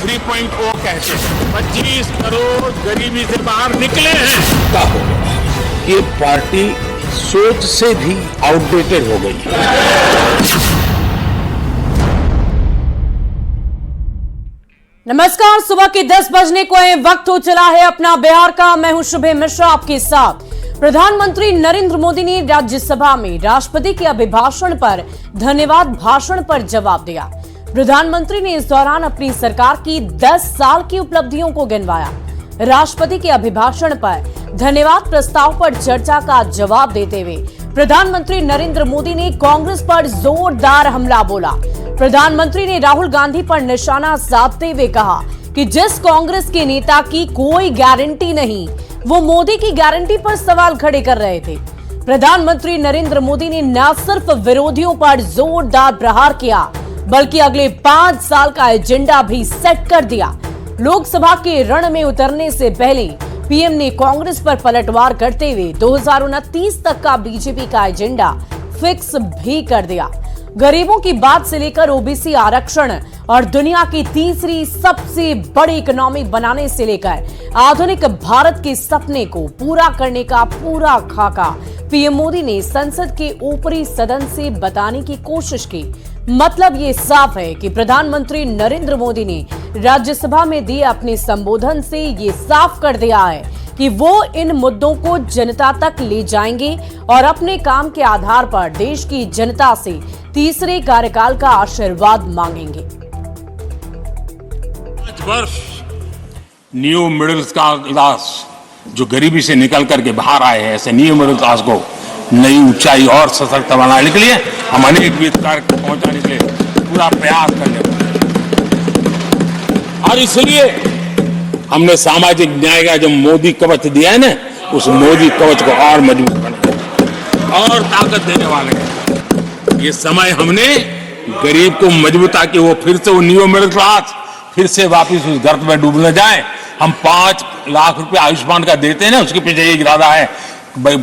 3.0 कहते हैं। 25 करोड़ गरीबी से बाहर निकले हैं। का हो गया ये पार्टी सोच से भी आउटडेटेड हो गई है। नमस्कार, सुबह के 10 बजने को है, वक्त हो चला है अपना बिहार का। मैं हूं शुभे मिश्रा आपके साथ। प्रधानमंत्री नरेंद्र मोदी ने राज्यसभा में राष्ट्रपति के अभिभाषण पर धन्यवाद भाषण पर जवाब दिया। प्रधानमंत्री ने इस दौरान अपनी सरकार की 10 साल की उपलब्धियों को गिनवाया। राष्ट्रपति के अभिभाषण पर धन्यवाद प्रस्ताव पर चर्चा का जवाब देते हुए प्रधानमंत्री नरेंद्र मोदी ने कांग्रेस पर जोरदार हमला बोला। प्रधानमंत्री ने राहुल गांधी पर निशाना साधते हुए कहा कि जिस कांग्रेस के नेता की कोई गारंटी नहीं, वो मोदी की गारंटी पर सवाल खड़े कर रहे थे। प्रधानमंत्री नरेंद्र मोदी ने न सिर्फ विरोधियों पर जोरदार प्रहार किया, बल्कि अगले 5 साल का एजेंडा भी सेट कर दिया। लोकसभा के रण में उतरने से पहले पीएम ने कांग्रेस पर पलटवार करते हुए 2029 तक का बीजेपी का एजेंडा फिक्स भी कर दिया। गरीबों की बात से लेकर ओबीसी आरक्षण और दुनिया की तीसरी सबसे बड़ी इकोनॉमी बनाने से लेकर आधुनिक भारत के सपने को पूरा करने का पूरा खाका पीएम मोदी ने संसद के ऊपरी सदन से बताने की कोशिश की। मतलब ये साफ है कि प्रधानमंत्री नरेंद्र मोदी ने राज्यसभा में दिए अपने संबोधन से ये साफ कर दिया है कि वो इन मुद्दों को जनता तक ले जाएंगे और अपने काम के आधार पर देश की जनता से तीसरे कार्यकाल का आशीर्वाद मांगेंगे। 5 वर्ष न्यू मिडिल क्लास जो गरीबी से निकल करके बाहर आए हैं, ऐसे न्यू मिडिल क्लास को नई ऊंचाई और सशक्त बनाने के लिए हम अनेक विध कार्य पहुंचाने के लिए पूरा प्रयास करने वाले हैं। और इसलिए हमने सामाजिक न्याय का जो मोदी कवच दिया है ना, उस मोदी कवच को और मजबूत बनाने और ताकत देने वाले हैं। ये समय हमने गरीब को मजबूता कि वो फिर से वो न्यू मिडिल क्लास फिर से वापस उस गर्त में डूब न जाए। हम 5 लाख रुपए आयुष्मान का देते हैं ना, उसके पीछे एक इरादा है।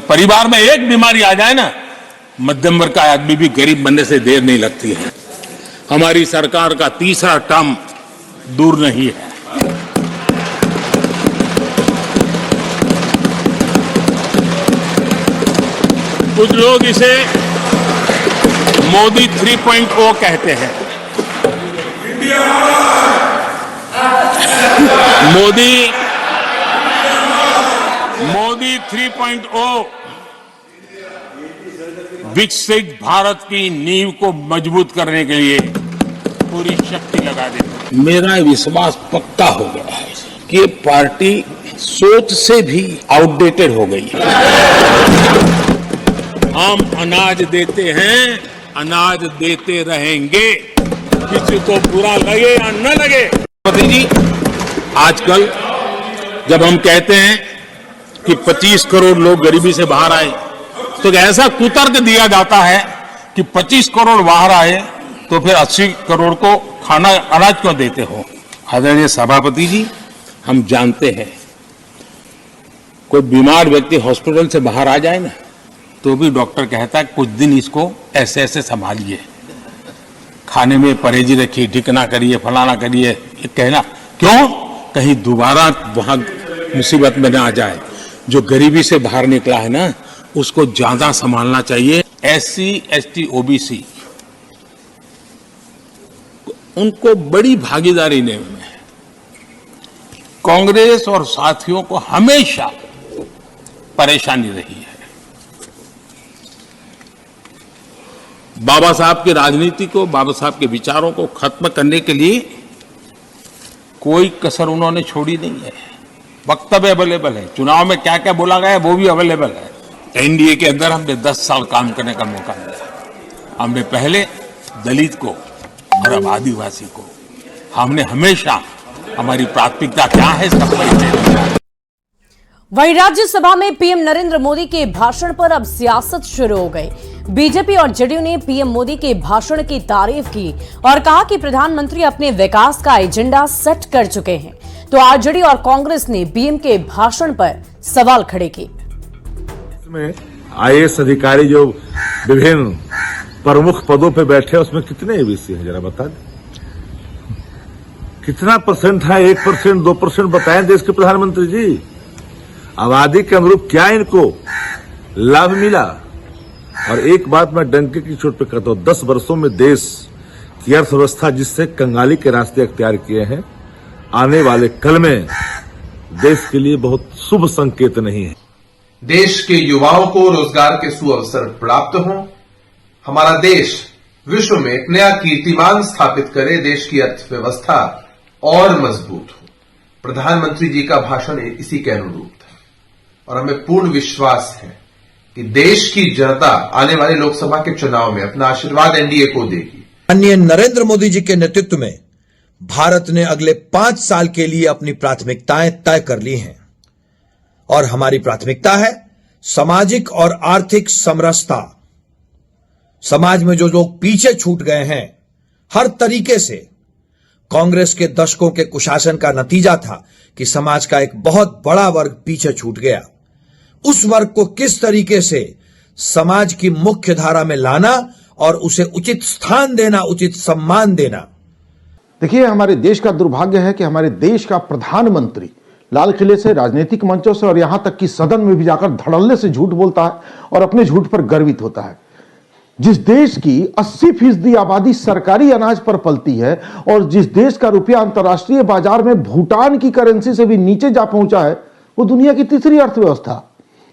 परिवार में एक बीमारी आ जाए ना, मध्यम वर्ग का आदमी भी गरीब बनने से देर नहीं लगती है। हमारी सरकार का तीसरा टर्म दूर नहीं है। कुछ लोग इसे मोदी 3.0 कहते हैं। मोदी 3.0 विकसित भारत की नींव को मजबूत करने के लिए पूरी शक्ति लगा देती। मेरा विश्वास पक्का हो गया है कि ये पार्टी सोच से भी आउटडेटेड हो गई है। हम अनाज देते हैं, अनाज देते रहेंगे, किसी को बुरा लगे या न लगे। मोदी जी, आजकल जब हम कहते हैं कि 25 करोड़ लोग गरीबी से बाहर आए, तो ऐसा कुतर्क दिया जाता है कि 25 करोड़ बाहर आए तो फिर 80 करोड़ को खाना अनाज क्यों देते हो। आदरणीय सभापति जी, हम जानते हैं कोई बीमार व्यक्ति हॉस्पिटल से बाहर आ जाए ना, तो भी डॉक्टर कहता है कुछ दिन इसको ऐसे ऐसे संभालिए, खाने में परहेजी रखिए, ढिकना करिए, फलाना करिए। ये कहना क्यों? कहीं दोबारा वहां मुसीबत में ना आ जाए। जो गरीबी से बाहर निकला है ना, उसको ज्यादा संभालना चाहिए। SC, ST, OBC उनको बड़ी भागीदारी लेने में कांग्रेस और साथियों को हमेशा परेशानी रही है। बाबा साहब की राजनीति को, बाबा साहब के विचारों को खत्म करने के लिए कोई कसर उन्होंने छोड़ी नहीं है। वक्तव्य अवेलेबल है, चुनाव में क्या क्या बोला गया है वो भी अवेलेबल है। एनडीए के अंदर हमने 10 साल काम करने का मौका मिला। हमने पहले दलित को और अब आदिवासी को, हमने हमेशा हमारी प्राथमिकता क्या है इसका परिचय दिया। वहीं राज्यसभा में पीएम नरेंद्र मोदी के भाषण पर अब सियासत शुरू हो गई। बीजेपी और जेडीयू ने पीएम मोदी के भाषण की तारीफ की और कहा कि प्रधानमंत्री अपने विकास का एजेंडा सेट कर चुके हैं। तो आरजेडी और कांग्रेस ने पीएम के भाषण पर सवाल खड़े किए। इसमें आईएएस अधिकारी जो विभिन्न प्रमुख पदों पर बैठे, उसमें कितने एबीसी हैं जरा बता दें। कितना परसेंट है? 1%, 2% बताएं देश के प्रधानमंत्री जी। आबादी के अनुरूप क्या इनको लाभ मिला? और एक बात मैं डंके की चोट पे कहता हूं, 10 वर्षों में देश की अर्थव्यवस्था जिससे कंगाली के रास्ते अख्तियार किए हैं, आने वाले कल में देश के लिए बहुत शुभ संकेत नहीं है। देश के युवाओं को रोजगार के सुअवसर प्राप्त हों, हमारा देश विश्व में एक नया कीर्तिमान स्थापित करे, देश की अर्थव्यवस्था और मजबूत हो। प्रधानमंत्री जी का भाषण इसी के अनुरूप था और हमें पूर्ण विश्वास है कि देश की जनता आने वाले लोकसभा के चुनाव में अपना आशीर्वाद एनडीए को देगी। माननीय नरेंद्र मोदी जी के नेतृत्व में भारत ने अगले 5 साल के लिए अपनी प्राथमिकताएं तय कर ली हैं और हमारी प्राथमिकता है सामाजिक और आर्थिक समरसता। समाज में जो लोग पीछे छूट गए हैं, हर तरीके से कांग्रेस के दशकों के कुशासन का नतीजा था कि समाज का एक बहुत बड़ा वर्ग पीछे छूट गया। उस वर्ग को किस तरीके से समाज की मुख्य धारा में लाना और उसे उचित स्थान देना, उचित सम्मान देना। देखिए, हमारे देश का दुर्भाग्य है कि हमारे देश का प्रधानमंत्री लाल किले से, राजनीतिक मंचों से और यहां तक कि सदन में भी जाकर धड़ल्ले से झूठ बोलता है और अपने झूठ पर गर्वित होता है। जिस देश की 80% आबादी सरकारी अनाज पर पलती है और जिस देश का रुपया अंतर्राष्ट्रीय बाजार में भूटान की करेंसी से भी नीचे जा पहुंचा है, वो दुनिया की तीसरी अर्थव्यवस्था।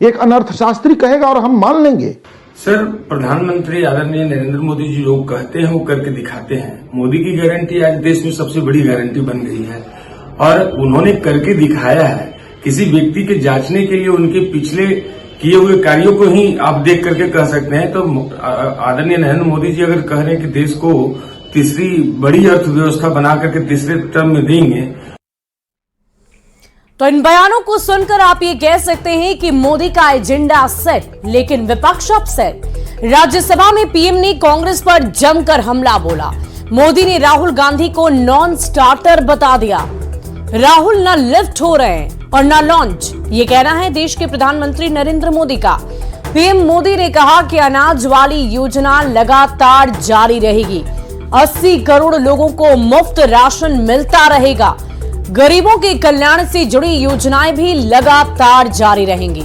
एक अनर्थशास्त्री कहेगा और हम मान लेंगे। सर, प्रधानमंत्री आदरणीय नरेंद्र मोदी जी लोग कहते हैं वो करके दिखाते हैं। मोदी की गारंटी आज देश में सबसे बड़ी गारंटी बन गई है और उन्होंने करके दिखाया है। किसी व्यक्ति के जांचने के लिए उनके पिछले किए हुए कार्यों को ही आप देख करके कह सकते हैं। तो आदरणीय नरेंद्र मोदी जी अगर कह रहे हैं कि देश को तीसरी बड़ी अर्थव्यवस्था बना करके तीसरे टर्म में देंगे, तो इन बयानों को सुनकर आप ये कह सकते हैं कि मोदी का एजेंडा सेट, लेकिन विपक्ष अपसेट। राज्यसभा में पीएम ने कांग्रेस पर जमकर हमला बोला। मोदी ने राहुल गांधी को नॉन स्टार्टर बता दिया। राहुल न लिफ्ट हो रहे हैं और न लॉन्च, ये कहना है देश के प्रधानमंत्री नरेंद्र मोदी का। पीएम मोदी ने कहा कि अनाज वाली योजना लगातार जारी रहेगी। 80 करोड़ लोगों को मुफ्त राशन मिलता रहेगा। गरीबों के कल्याण से जुड़ी योजनाएं भी लगातार जारी रहेंगी।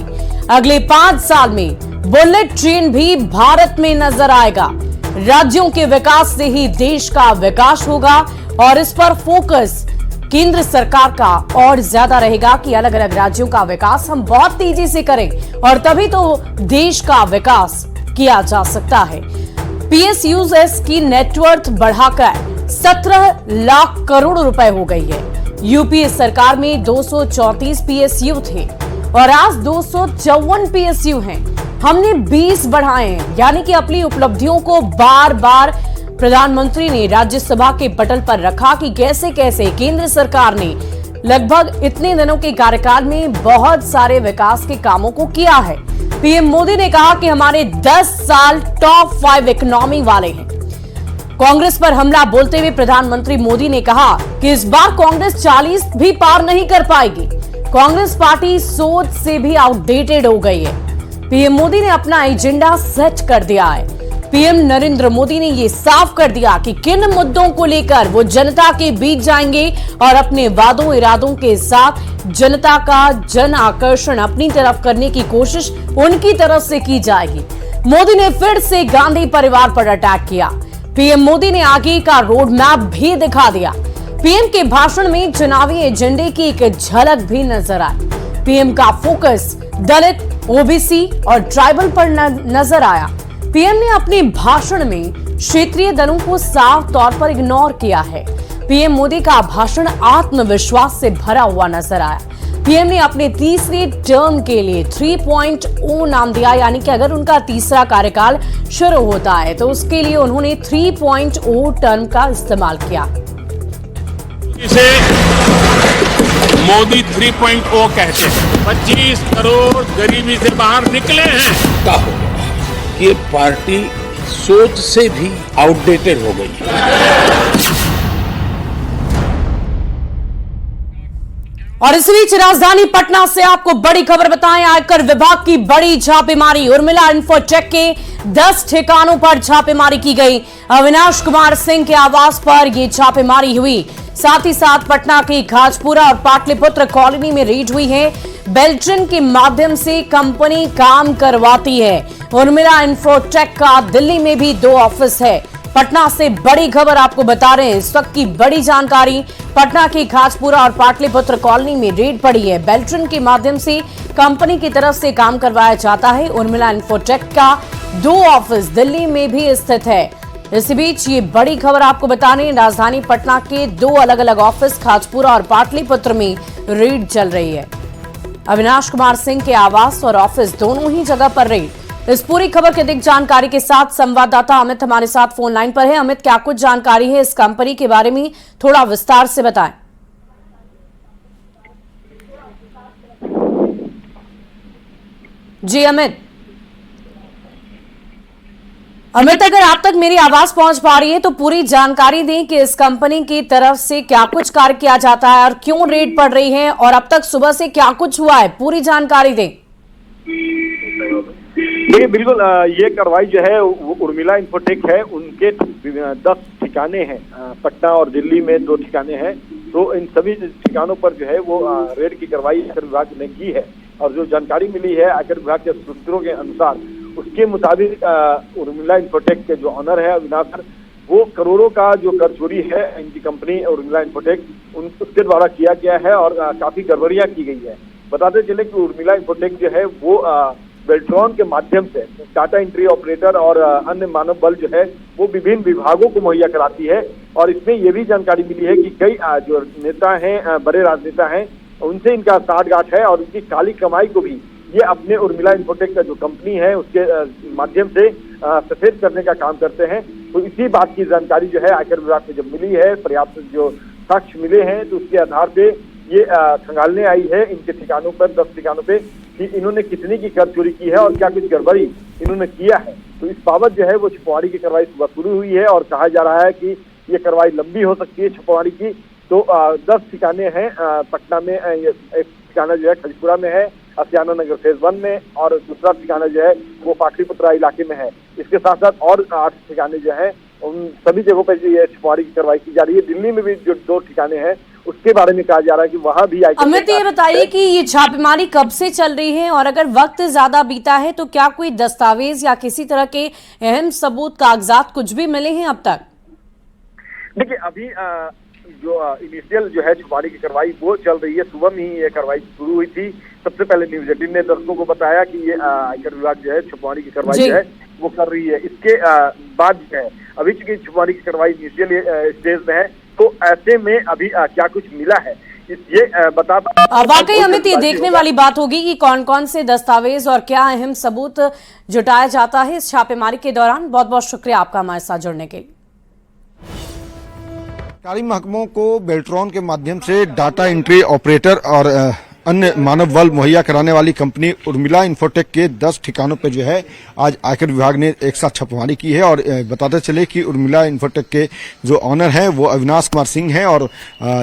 अगले 5 साल में बुलेट ट्रेन भी भारत में नजर आएगा। राज्यों के विकास से ही देश का विकास होगा और इस पर फोकस केंद्र सरकार का और ज्यादा रहेगा कि अलग अलग राज्यों का विकास हम बहुत तेजी से करें और तभी तो देश का विकास किया जा सकता है। पीएसयूएस की नेटवर्थ बढ़ाकर 17 लाख करोड़ रुपए हो गई है। यूपीए सरकार में 234 पीएसयू थे और आज 254 पीएसयू हैं। हमने 20 बढ़ाए हैं, यानी कि अपनी उपलब्धियों को बार बार प्रधानमंत्री ने राज्यसभा के पटल पर रखा कि कैसे कैसे केंद्र सरकार ने लगभग इतने दिनों के कार्यकाल में बहुत सारे विकास के कामों को किया है। पीएम मोदी ने कहा कि हमारे 10 साल टॉप 5 इकोनॉमी वाले हैं। कांग्रेस पर हमला बोलते हुए प्रधानमंत्री मोदी ने कहा कि इस बार कांग्रेस 40 भी पार नहीं कर पाएगी। कांग्रेस पार्टी सोच से भी आउटडेटेड हो गई है। पीएम मोदी ने अपना एजेंडा सेट कर दिया है। पीएम नरेंद्र मोदी ने ये साफ कर दिया कि किन मुद्दों को लेकर वो जनता के बीच जाएंगे और अपने वादों इरादों के साथ जनता का जन आकर्षण अपनी तरफ करने की कोशिश उनकी तरफ से की जाएगी। मोदी ने फिर से गांधी परिवार पर अटैक किया। पीएम मोदी ने आगे का रोड मैप भी दिखा दिया। पीएम के भाषण में चुनावी एजेंडे की एक झलक भी नजर आई। पीएम का फोकस दलित, ओबीसी और ट्राइबल पर नजर आया। पीएम ने अपने भाषण में क्षेत्रीय दलों को साफ तौर पर इग्नोर किया है। पीएम मोदी का भाषण आत्मविश्वास से भरा हुआ नजर आया। पीएम ने अपने तीसरे टर्म के लिए 3.0 नाम दिया, यानी कि अगर उनका तीसरा कार्यकाल शुरू होता है तो उसके लिए उन्होंने 3.0 टर्म का इस्तेमाल किया। इसे मोदी 3.0 कहते हैं। 25 करोड़ गरीबी से बाहर निकले हैं। का हो गया है कि ये पार्टी सोच से भी आउटडेटेड हो गई है। और इस बीच राजधानी पटना से आपको बड़ी खबर बताएं। आयकर विभाग की बड़ी छापेमारी। उर्मिला इंफोटेक के 10 ठिकानों पर छापेमारी की गई। अविनाश कुमार सिंह के आवास पर यह छापेमारी हुई। साथ ही साथ पटना की खाजपुरा और पाटलिपुत्र कॉलोनी में रेड हुई है। बेल्ट्रन के माध्यम से कंपनी काम करवाती है। उर्मिला इंफोटेक का दिल्ली में भी 2 ऑफिस है। पटना से बड़ी खबर आपको बता रहे हैं, इस वक्त की बड़ी जानकारी। पटना की खाजपुरा और पाटलिपुत्र कॉलोनी में रेड पड़ी है। बेल्ट्रन के माध्यम से कंपनी की तरफ से काम करवाया जाता है। उर्मिला इंफोटेक का 2 ऑफिस दिल्ली में भी स्थित है। इसी बीच ये बड़ी खबर आपको बता रहे हैं, राजधानी पटना के 2 अलग अलग ऑफिस खाजपुरा और पाटलिपुत्र में रेड चल रही है। अविनाश कुमार सिंह के आवास और ऑफिस दोनों ही जगह पर रेड। इस पूरी खबर की अधिक जानकारी के साथ संवाददाता अमित हमारे साथ फोन लाइन पर है। अमित, क्या कुछ जानकारी है इस कंपनी के बारे में, थोड़ा विस्तार से बताएं। जी अमित, अगर आप तक मेरी आवाज पहुंच पा रही है तो पूरी जानकारी दें कि इस कंपनी की तरफ से क्या कुछ कार्य किया जाता है और क्यों रेड पड़ रही है, और अब तक सुबह से क्या कुछ हुआ है, पूरी जानकारी दें। देखिए, बिल्कुल ये कार्रवाई जो है वो उर्मिला इंफोटेक है, उनके 10 ठिकाने हैं। पटना और दिल्ली में 2 ठिकाने हैं। तो इन सभी ठिकानों पर जो है वो रेड की कार्रवाई आयकर विभाग ने की है। और जो जानकारी मिली है आयकर विभाग के सूत्रों के अनुसार, उसके मुताबिक उर्मिला इंफोटेक के जो ऑनर है अविनाश सर, वो करोड़ों का जो कर चोरी है इनकी कंपनी उर्मिला इंफोटेक उसके द्वारा किया गया है और काफी गड़बड़ियां की गई है। बताते चले कि उर्मिला इंफोटेक जो है वो बेल्ट्रॉन के माध्यम से डाटा एंट्री ऑपरेटर और अन्य मानव बल जो है वो विभिन्न विभागों को मुहैया कराती है। और इसमें यह भी जानकारी मिली है कि कई जो नेता हैं, बड़े राजनेता हैं, उनसे इनका साठगांठ है और उनकी काली कमाई को भी ये अपने उर्मिला इंफोटेक का जो कंपनी है उसके माध्यम से सफेद करने का काम करते हैं। तो इसी बात की जानकारी जो है आयकर विभाग को जब मिली है, पर्याप्त जो साक्ष्य मिले हैं, तो उसके आधार पे ये खंगालने आई है इनके ठिकानों पर, 10 ठिकानों पे, कि इन्होंने कितनी की कर चोरी की है और क्या कुछ गड़बड़ी इन्होंने किया है। तो इस बाबत जो है वो छुपवाड़ी की कार्रवाई सुबह शुरू हुई है और कहा जा रहा है कि ये कार्रवाई लंबी हो सकती है छुपवाड़ी की। तो 10 ठिकाने हैं पटना में, एक ठिकाना जो है खजपुरा में है, आसियाना नगर फेज 1 में, और दूसरा ठिकाना जो है वो पाटलिपुत्रा इलाके में है। इसके साथ साथ और 8 ठिकाने जो है उन सभी जगहों पर ये छुपवाड़ी की कार्रवाई की जा रही है। दिल्ली में भी जो 2 ठिकाने हैं उसके बारे में कहा जा रहा है कि वहां भी अमित, ये बताइए कि ये छापेमारी कब से चल रही है और अगर वक्त ज्यादा बीता है तो क्या कोई दस्तावेज या किसी तरह के अहम सबूत, कागजात कुछ भी मिले हैं अब तक? देखिए, अभी जो इनिशियल जो है छुपवाड़ी की कार्रवाई वो चल रही है। सुबह में ही ये कार्रवाई शुरू हुई थी। सबसे पहले न्यूज 18 ने दर्शकों को बताया कि ये आयकर विभाग जो है छुपवाड़ी की कार्रवाई जो है वो कर रही है। इसके बाद जो है अभी चूंकि छुपवाड़ी की कार्रवाई इनिशियल स्टेज में है, तो ऐसे में अभी क्या कुछ मिला है ये बता वाकई अमित, ये देखने वाली बात होगी कि कौन कौन से दस्तावेज और क्या अहम सबूत जुटाया जाता है इस छापेमारी के दौरान। बहुत बहुत शुक्रिया आपका हमारे साथ जुड़ने के लिए। सरकारी महकमों को बेल्ट्रॉन के माध्यम से डाटा एंट्री ऑपरेटर और अन्य मानव बल मुहैया कराने वाली कंपनी उर्मिला इंफोटेक के 10 ठिकानों पर जो है आज आयकर विभाग ने एक साथ छापेमारी की है। और बताते चले कि उर्मिला इंफोटेक के जो ऑनर हैं वो अविनाश कुमार सिंह हैं और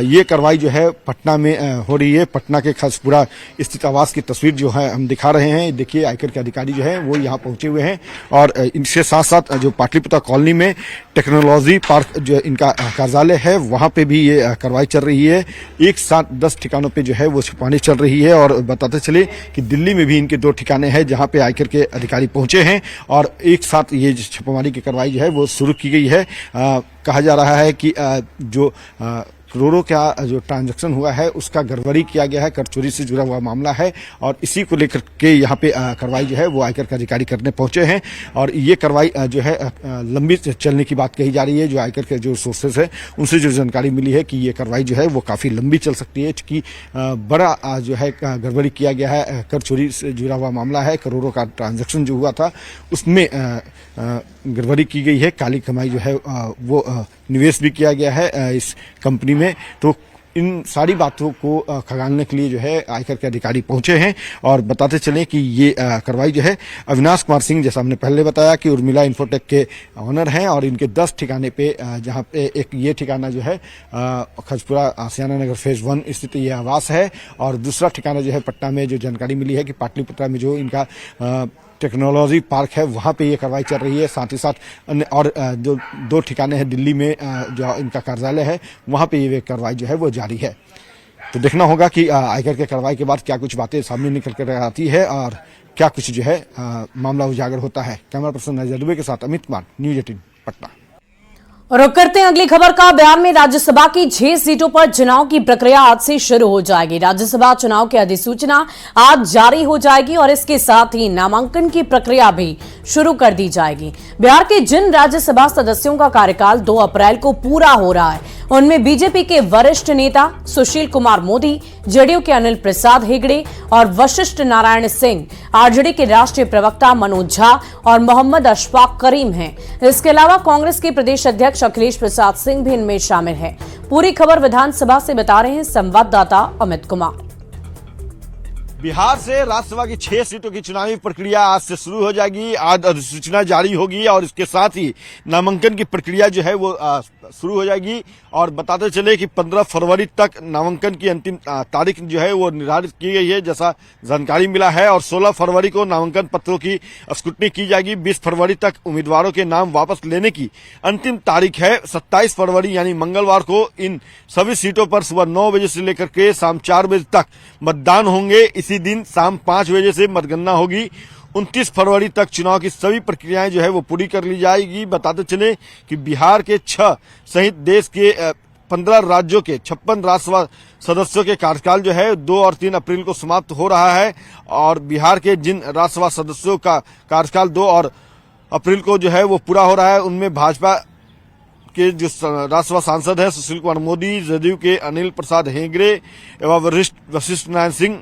ये कार्रवाई जो है पटना में हो रही है। पटना के खासपुरा स्थित आवास की तस्वीर जो है हम दिखा रहे हैं। देखिए, आयकर के अधिकारी जो है वो यहाँ पहुंचे हुए हैं और इनके साथ साथ जो पाटलिपुत्रा कॉलोनी में टेक्नोलॉजी पार्क जो इनका कार्यालय है वहां पे भी ये कार्रवाई चल रही है। एक साथ 10 ठिकानों पे जो है वो छुपाने चल रही है। और बताते चले कि दिल्ली में भी इनके 2 ठिकाने हैं जहां पे आयकर के अधिकारी पहुंचे हैं और एक साथ ये छापेमारी की कार्रवाई जो है वो शुरू की गई है। कहा जा रहा है कि जो करोड़ों का जो ट्रांजैक्शन हुआ है उसका गड़बड़ी किया गया है, कर चोरी से जुड़ा हुआ मामला है और इसी को लेकर के यहाँ पे कार्रवाई जो है वो आयकर के अधिकारी करने पहुंचे हैं। और ये कार्रवाई जो है लंबी चलने की बात कही जा रही है। जो आयकर के जो सोर्सेस है उनसे जो जानकारी मिली है कि ये कार्रवाई जो है वो काफी लंबी चल सकती है, क्योंकि बड़ा जो है गड़बड़ी किया गया है, कर चोरी से जुड़ा हुआ मामला है, करोड़ों का ट्रांजेक्शन जो हुआ था उसमें गड़बड़ी की गई है, काली कमाई जो है वो निवेश भी किया गया है इस कंपनी में। तो इन सारी बातों को खंगालने के लिए जो है आयकर के अधिकारी पहुंचे हैं। और बताते चलें कि ये कार्रवाई जो है अविनाश कुमार सिंह, जैसा हमने पहले बताया कि उर्मिला इंफोटेक के ऑनर हैं और इनके 10 ठिकाने पे जहां पे एक ये ठिकाना जो है खजपुरा आसियाना नगर फेज 1 स्थित ये आवास है और दूसरा ठिकाना जो है पटना में जो जानकारी मिली है कि पाटलिपुत्रा में जो इनका टेक्नोलॉजी पार्क है वहां पे ये कार्रवाई चल रही है। साथ ही साथ अन्य और जो 2 ठिकाने हैं दिल्ली में जो इनका कार्यालय है वहां पे ये कार्रवाई जो है वो जारी है। तो देखना होगा कि आयकर के कार्रवाई के बाद क्या कुछ बातें सामने निकल कर आती है और क्या कुछ जो है मामला उजागर होता है। कैमरा पर्सन अजय दुबे के साथ अमित कुमार, न्यूज 18 पटना। रुक करते हैं अगली खबर का। बिहार में राज्यसभा की 6 सीटों पर चुनाव की प्रक्रिया आज से शुरू हो जाएगी। राज्यसभा चुनाव की अधिसूचना आज जारी हो जाएगी और इसके साथ ही नामांकन की प्रक्रिया भी शुरू कर दी जाएगी। बिहार के जिन राज्यसभा सदस्यों का कार्यकाल 2 अप्रैल को पूरा हो रहा है उनमें बीजेपी के वरिष्ठ नेता सुशील कुमार मोदी, जेडीयू के अनिल प्रसाद हेगड़े और वशिष्ठ नारायण सिंह, आरजेडी के राष्ट्रीय प्रवक्ता मनोज झा और मोहम्मद अशफाक करीम हैं। इसके अलावा कांग्रेस के प्रदेश अध्यक्ष अखिलेश प्रसाद सिंह भी इनमें शामिल हैं। पूरी खबर विधानसभा से बता रहे हैं संवाददाता अमित कुमार। बिहार से राज्यसभा की 6 सीटों की चुनावी प्रक्रिया आज से शुरू हो जाएगी। आज अधिसूचना जारी होगी और इसके साथ ही नामांकन की प्रक्रिया जो है वो शुरू हो जाएगी। और बताते चले कि 15 फरवरी तक नामांकन की अंतिम तारीख जो है वो निर्धारित की गई है, जैसा जानकारी मिला है। और 16 फरवरी को नामांकन पत्रों की स्क्रूटनी की जाएगी। 20 फरवरी तक उम्मीदवारों के नाम वापस लेने की अंतिम तारीख है। 27 फरवरी यानी मंगलवार को इन सभी सीटों पर सुबह 9 बजे से लेकर के शाम 4 बजे तक मतदान होंगे। इसी दिन शाम 5 बजे से मतगणना होगी। 29 फरवरी तक चुनाव की सभी प्रक्रियाएं जो है वो पूरी कर ली जाएगी। बताते चले कि बिहार के 6 सहित देश के 15 राज्यों के 56 राज्यसभा सदस्यों के कार्यकाल जो है 2 और 3 अप्रैल को समाप्त हो रहा है। और बिहार के जिन राज्यसभा सदस्यों का कार्यकाल 2 और अप्रैल को जो है वो पूरा हो रहा है उनमें भाजपा के जो राज्यसभा सांसद हैं सुशील कुमार मोदी, जदयू के अनिल प्रसाद हेगड़े एवं वशिष्ठ नारायण सिंह,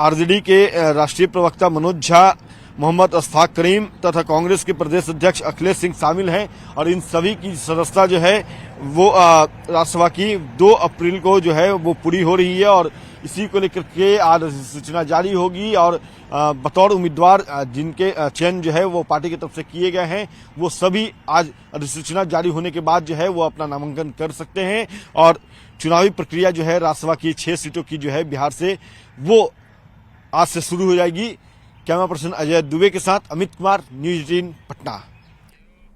आरजेडी के राष्ट्रीय प्रवक्ता मनोज झा, मोहम्मद अशफाक करीम तथा कांग्रेस के प्रदेश अध्यक्ष अखिलेश सिंह शामिल हैं। और इन सभी की सदस्यता जो है वो राज्यसभा की 2 अप्रैल को जो है वो पूरी हो रही है। और इसी को लेकर के आज सूचना जारी होगी और बतौर उम्मीदवार जिनके चयन जो है वो पार्टी की तरफ से किए गए हैं वो सभी आज अधिसूचना जारी होने के बाद जो है वो अपना नामांकन कर सकते हैं। और चुनावी प्रक्रिया जो है राज्यसभा की 6 सीटों की जो है बिहार से वो आज से शुरू हो जाएगी। कैमरा पर्सन अजय दुबे के साथ अमित कुमार, न्यूज 18 पटना।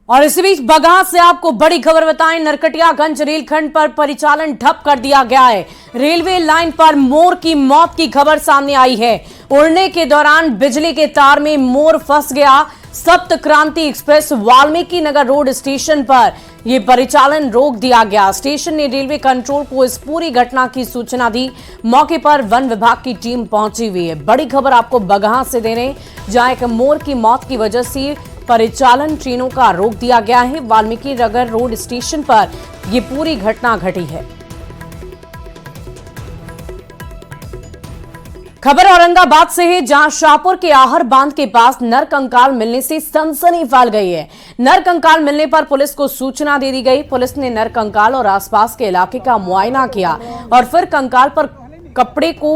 और इसी बीच बगहा से आपको बड़ी खबर बताएं। नरकटियागंज रेलखंड पर परिचालन ठप कर दिया गया है। रेलवे लाइन पर मोर की मौत की खबर सामने आई है। उड़ने के दौरान बिजली के तार में मोर फंस गया। सप्त क्रांति express Valmiki Nagar road station पर यह परिचालन रोक दिया गया। स्टेशन ने रेलवे कंट्रोल को इस पूरी घटना की सूचना दी। मौके पर वन विभाग की टीम पहुंची हुई है। बड़ी खबर आपको बगहा से दे रहे हैं, जहां एक मोर की मौत की वजह से परिचालन ट्रेनों का रोक दिया गया है। वाल्मीकि नगर रोड स्टेशन पर यह पूरी घटना घटी है। खबर औरंगाबाद से है, जहां शाहपुर के आहर बांध के पास नर कंकाल मिलने से सनसनी फैल गई है। नर कंकाल मिलने पर पुलिस को सूचना दे दी गई। पुलिस ने नर कंकाल और आसपास के इलाके का मुआयना किया और फिर कंकाल पर कपड़े को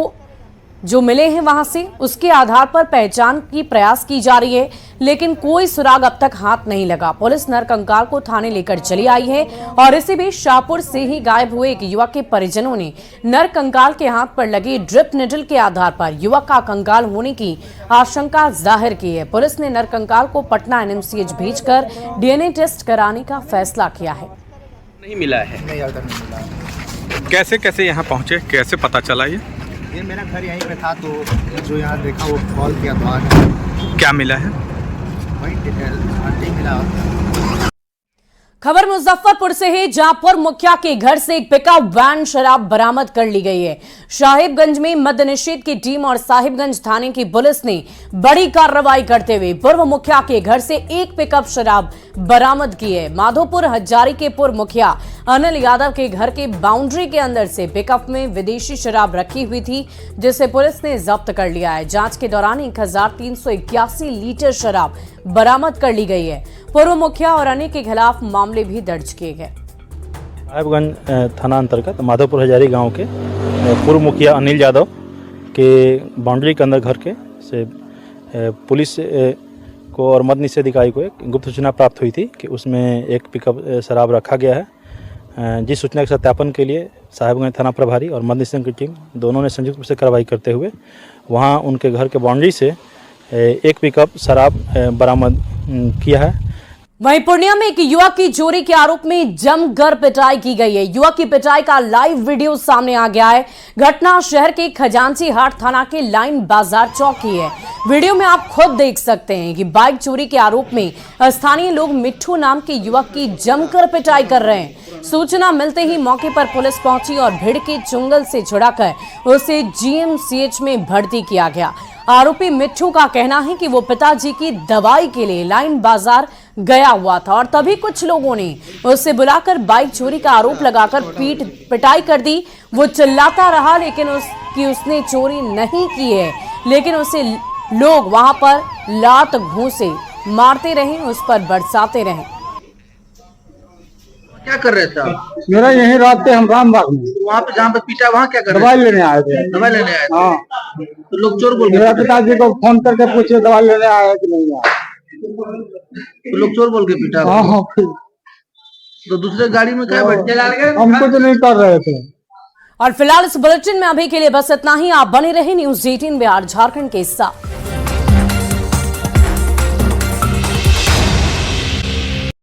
जो मिले हैं वहां से उसके आधार पर पहचान की प्रयास की जा रही है, लेकिन कोई सुराग अब तक हाथ नहीं लगा। पुलिस नर कंकाल को थाने लेकर चली आई है। और इसी बीच शाहपुर से ही गायब हुए एक युवक के परिजनों ने नर कंकाल के हाथ पर लगी ड्रिप निडल के आधार पर युवक का कंकाल होने की आशंका जाहिर की है। पुलिस ने नर कंकाल को पटना एनएमसीएच भेजकर डीएनए टेस्ट कराने का फैसला किया है। नहीं मिला है। नहीं, अभी तक नहीं मिला। कैसे कैसे यहाँ पहुँचे, कैसे पता चला ये मेरा घर यहीं पे था, तो जो यहाँ देखा वो कॉल किया तो आ गया। क्या मिला है? वही डिटेल नहीं मिला। खबर मुजफ्फरपुर से है, जहां पूर्व मुखिया के घर से एक पिकअप वैन शराब बरामद कर ली गई है। साहिबगंज में मद्य निषेध की टीम और साहिबगंज थाने की पुलिस ने बड़ी कार्रवाई करते हुए पूर्व मुखिया के घर से एक पिकअप शराब बरामद की है। माधोपुर हजारी के पूर्व मुखिया अनिल यादव के घर के बाउंड्री के अंदर से पिकअप में विदेशी शराब रखी हुई थी, जिसे पुलिस ने जब्त कर लिया है। जांच के दौरान 1381 लीटर शराब बरामद कर ली गई है। पूर्व मुखिया और अन्य के खिलाफ मामले भी दर्ज किए गए। साहिबगंज थाना अंतर्गत माधोपुर हजारी गांव के पूर्व मुखिया अनिल यादव के बाउंड्री के अंदर घर के से पुलिस को और मद्य निषेध इकाई को एक गुप्त सूचना प्राप्त हुई थी कि उसमें एक पिकअप शराब रखा गया है। जिस सूचना के सत्यापन के लिए साहिबगंज थाना प्रभारी और मद्य निषेध की टीम दोनों ने संयुक्त रूप से कार्रवाई करते हुए वहां उनके घर के बाउंड्री से एक पिकअप शराब बरामद किया है। वहीं पूर्णिया में एक युवक की चोरी के आरोप में जमकर पिटाई की गई है। युवक की पिटाई का लाइव वीडियो सामने आ गया है। घटना शहर के खजांची हाट थाना के लाइन बाजार चौक की है। वीडियो में आप खुद देख सकते हैं कि बाइक चोरी के आरोप में स्थानीय लोग मिट्ठू नाम के युवक की जमकर पिटाई कर रहे हैं। सूचना मिलते ही मौके पर पुलिस पहुंची और भीड़ के चुंगल से छुड़ाकर उसे जीएमसीएच में भर्ती किया गया। आरोपी मिट्ठू का कहना है कि वो पिताजी की दवाई के लिए लाइन बाजार गया हुआ था और तभी कुछ लोगों ने उसे बुलाकर बाइक चोरी का आरोप लगाकर पिटाई कर दी। वो चिल्लाता रहा लेकिन उसने चोरी नहीं की है, लेकिन उसे लोग वहां पर लात घूंसे मारते रहे, उस पर बरसाते रहे। क्या कर रहे थे आप? मेरा यही रात पे हम रामबाग में वहाँ पे जहाँ पे पीटा वहाँ क्या कर रहे दवाई लेने आए थे। दवाई लेने आए थे? हाँ, तो लोग चोर बोल मेरा के पिताजी को फोन करके पूछे दवाई लेने आए कि नहीं आए। तो लोग चोर बोल के पीटा? हाँ हाँ, फिर तो दूसरे गाड़ी में क्या बैठे? हम कुछ नहीं कर रहे थे। और फिलहाल इस बुलेटिन में अभी के लिए बस इतना ही। आप बने रहे न्यूज़ 18 बिहार झारखंड के साथ।